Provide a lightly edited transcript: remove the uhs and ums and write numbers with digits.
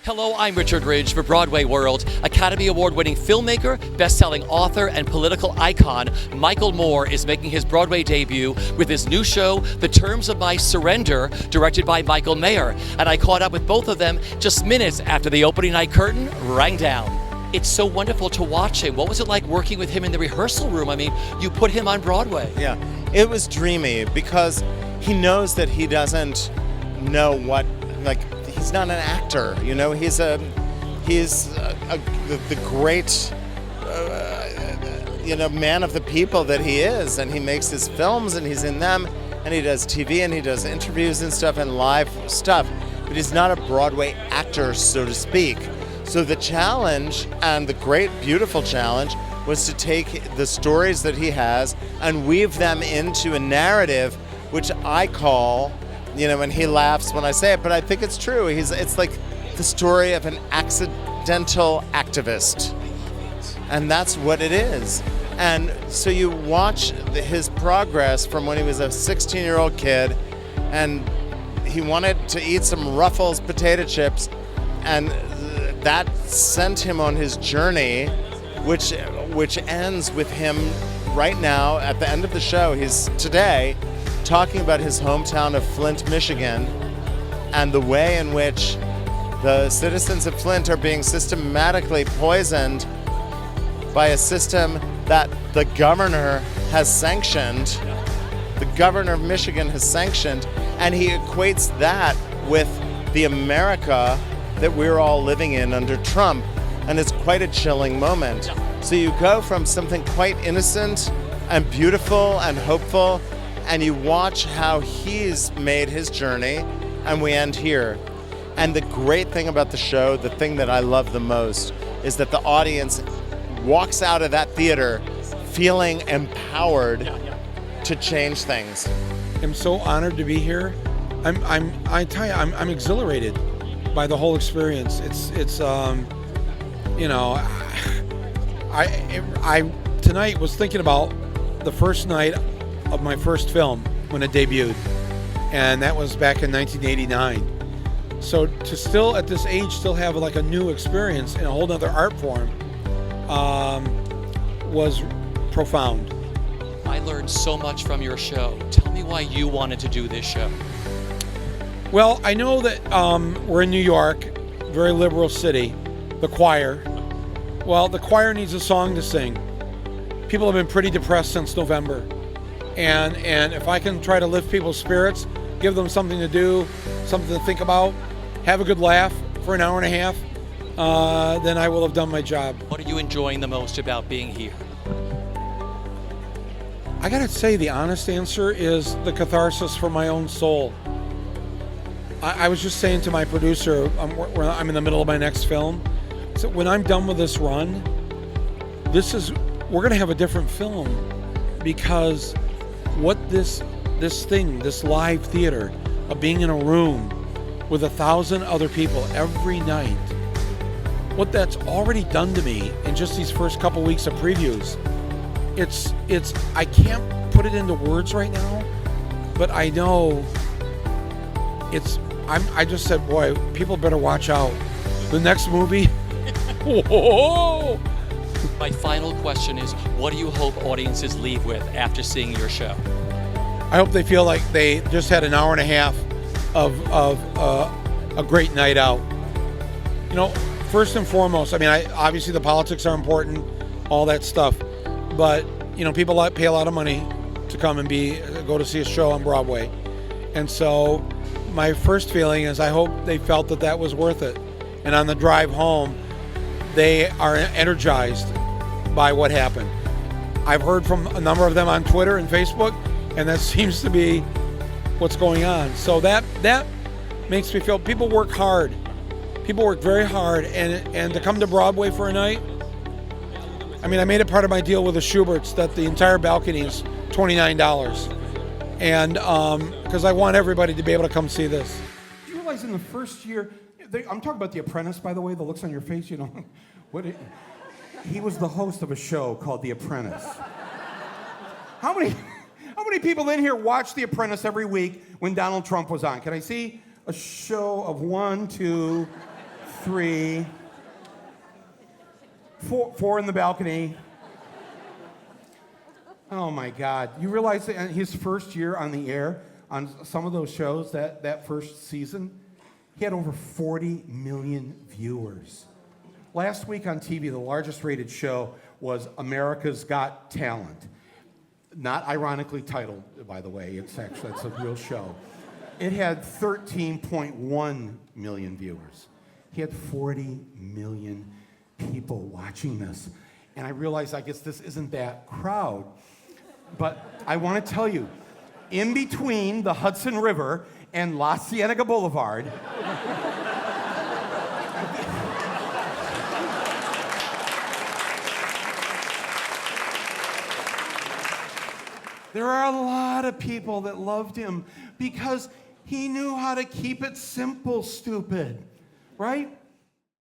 Hello, I'm Richard Ridge for BroadwayWorld. Academy Award-winning filmmaker, best-selling author, and political icon Michael Moore is making his Broadway debut with his new show, The Terms of My Surrender, directed by Michael Mayer. And I caught up with both of them just minutes after the opening night curtain rang down. It's so wonderful to watch him. What was it like working with him in the rehearsal room? I mean, you put him on Broadway. Yeah, it was dreamy because he knows that he doesn't know what, like, he's not an actor, you know. He's the great, man of the people that he is, and he makes his films, and he's in them, and he does TV, and he does interviews and stuff, and live stuff. But he's not a Broadway actor, so to speak. So the challenge, and the great, beautiful challenge, was to take the stories that he has and weave them into a narrative, which I call, and he laughs when I say it, but I think it's true. It's like the story of an accidental activist. And that's what it is. And so you watch his progress from when he was a 16-year-old kid, and he wanted to eat some Ruffles potato chips, and that sent him on his journey, which ends with him right now at the end of the show. He's today talking about his hometown of Flint, Michigan, and the way in which the citizens of Flint are being systematically poisoned by a system that the governor has sanctioned. The governor of Michigan has sanctioned, and he equates that with the America that we're all living in under Trump, and it's quite a chilling moment. So you go from something quite innocent and beautiful and hopeful, and you watch how he's made his journey, and we end here. And the great thing about the show, the thing that I love the most, is that the audience walks out of that theater feeling empowered to change things. I'm so honored to be here. I tell you, I'm exhilarated by the whole experience. I tonight was thinking about the first night of my first film when it debuted, and that was back in 1989. So to still at this age still have like a new experience in a whole other art form was profound. I learned so much from your show. Tell me why you wanted to do this show. Well, I know that we're in New York, very liberal city. The choir. Well, the choir needs a song to sing. People have been pretty depressed since November. And if I can try to lift people's spirits, give them something to do, something to think about, have a good laugh for an hour and a half, then I will have done my job. What are you enjoying the most about being here? I gotta say, the honest answer is the catharsis for my own soul. I was just saying to my producer, I'm in the middle of my next film, so when I'm done with this run, we're gonna have a different film, because what this live theater of being in a room with 1,000 other people every night, what that's already done to me in just these first couple weeks of previews, I can't put it into words right now, but I know I just said, boy, people better watch out. The next movie, whoa! My final question is, what do you hope audiences leave with after seeing your show? I hope they feel like they just had an hour and a half of a great night out. First and foremost, obviously the politics are important, all that stuff, but people pay a lot of money to come and go to see a show on Broadway, and so my first feeling is I hope they felt that was worth it, and on the drive home, they are energized by what happened. I've heard from a number of them on Twitter and Facebook, and that seems to be what's going on. So that makes me feel people work hard. People work very hard, and to come to Broadway for a night, I made it part of my deal with the Schuberts that the entire balcony is $29. And because I want everybody to be able to come see this. Do you realize in the first year, I'm talking about The Apprentice, by the way, the looks on your face, he was the host of a show called The Apprentice. How many people in here watched The Apprentice every week when Donald Trump was on? Can I see a show of 1, 2, 3, 4 in the balcony. Oh my God. You realize that in his first year on the air, on some of those shows, that first season, he had over 40 million viewers. Last week on TV, the largest rated show was America's Got Talent. Not ironically titled, by the way, it's a real show. It had 13.1 million viewers. He had 40 million people watching this. And I realized, I guess this isn't that crowd. But I want to tell you, in between the Hudson River and La Cienega Boulevard, there are a lot of people that loved him because he knew how to keep it simple, stupid, right?